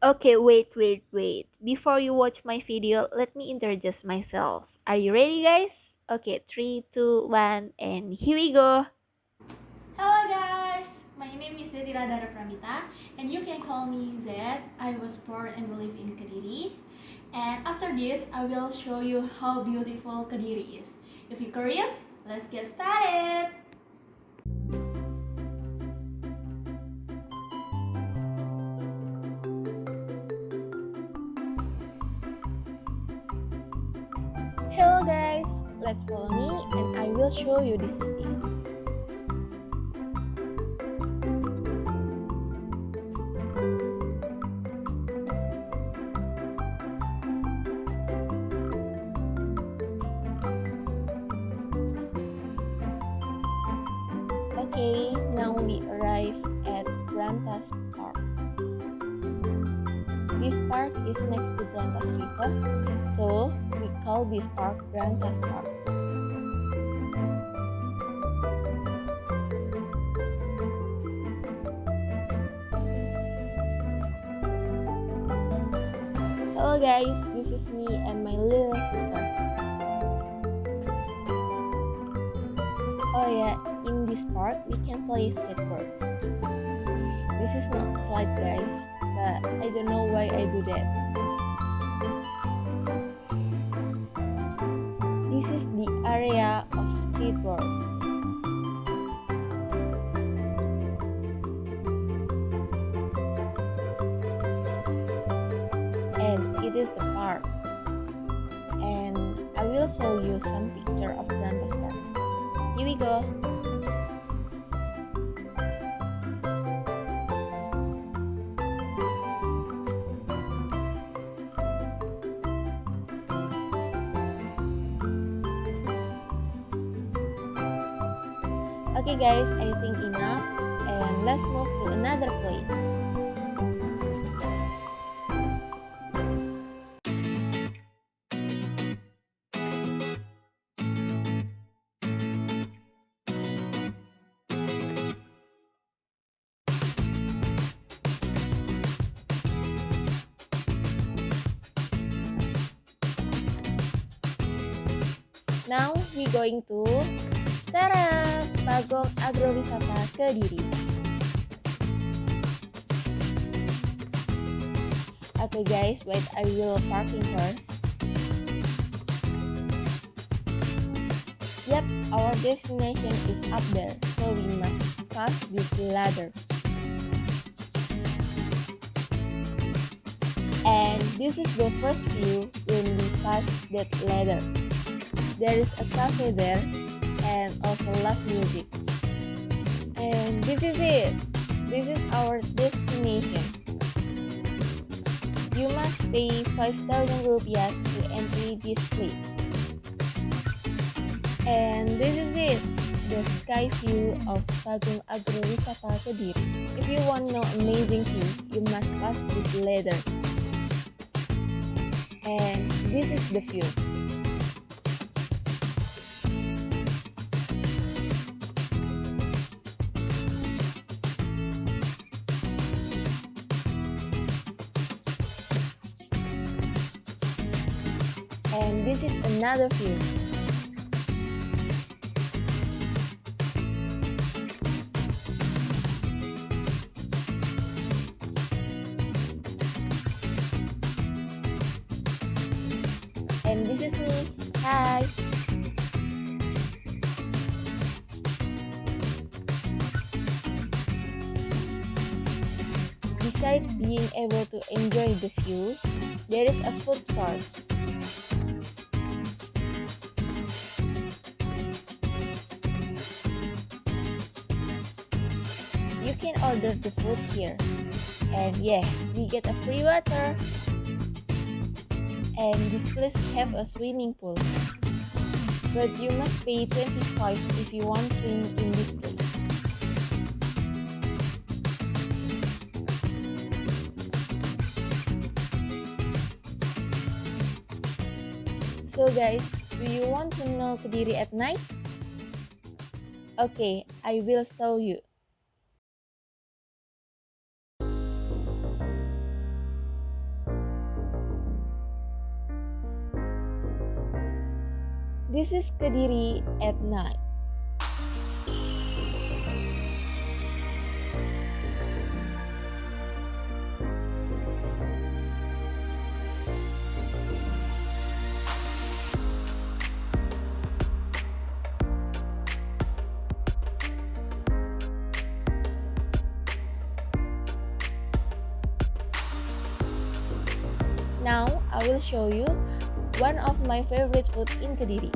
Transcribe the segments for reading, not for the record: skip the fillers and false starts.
Okay, wait. Before you watch my video, let me introduce myself. Are you ready, guys? Okay, 3, 2, 1, and here we go. Hello guys, my name is ZETYRA Dara Pramitha and you can call me Z. I was born and live in Kediri. And after this, I will show you how beautiful Kediri is. If you're curious, let's get started! Hello, guys. Let's follow me, and I will show you the city. Okay, now we arrive at Brantas Park. This park is next to Brantas River, so we call this park Brantas Park. Hello guys, this is me and my little sister. Oh yeah, in this park we can play skateboard. This is not slide guys, but I don't know why I do that. This is the area of skateboard. And it is the park. And I will show you some picture of Brantas Park. Here we go. Okay guys, I think enough and let's move to another place. Now we going to Tara Bagong Agrowisata Kediri. Okay guys, wait, I will parking first. Yep, our destination is up there, so we must pass this ladder. And this is the first view when we pass that ladder. There is a cafe there and also live music. And this is it. This is our destination. You must pay 5,000 rupiah to enter this place. And this is it, the sky view of Bagong Agrowisata Kediri. If you want no amazing view, you must pass this ladder. And this is the view. And this is another view. And this is me. Hi. Besides being able to enjoy the view, there is a food court. You can order the food here. And yeah, we get a free water. And this place have a swimming pool. But you must pay 25 if you want to swim in this place. So guys, do you want to know Kediri at night? Okay, I will show you. This is Kediri at night. Now I will show you one of my favorite food in Kediri.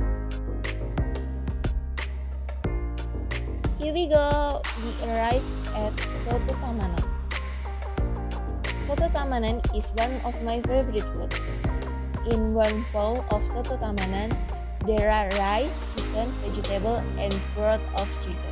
Here we go, we arrived at Soto Tamanan. Soto Tamanan is one of my favorite food. In one bowl of Soto Tamanan, there are rice, chicken, vegetable, and broth of chicken.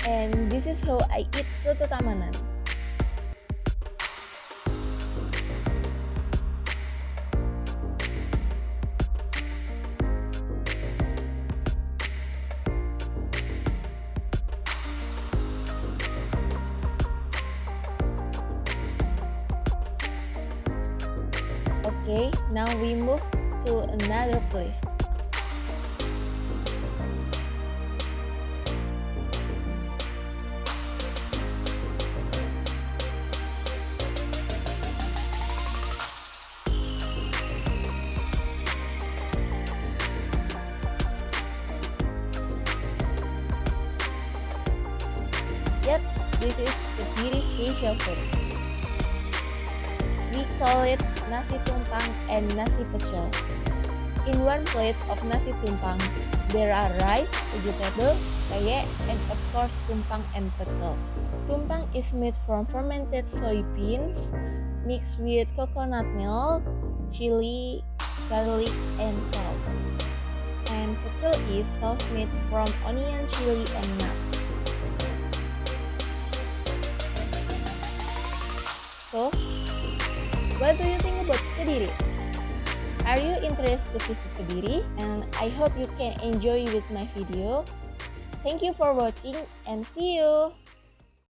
And this is how I eat Soto Tamanan. Okay, now we move to another place. Yep, this is Kediri special food. We call it nasi tumpang and nasi pecel. In one plate of nasi tumpang, there are rice, vegetable, kaye, and of course tumpang and pecel. Tumpang is made from fermented soybeans mixed with coconut milk, chili, garlic, and salt. And pecel is sauce made from onion, chili, and nuts. So, what do you think about Kediri? Are you interested to visit Kediri? And I hope you can enjoy with my video. Thank you for watching and see you!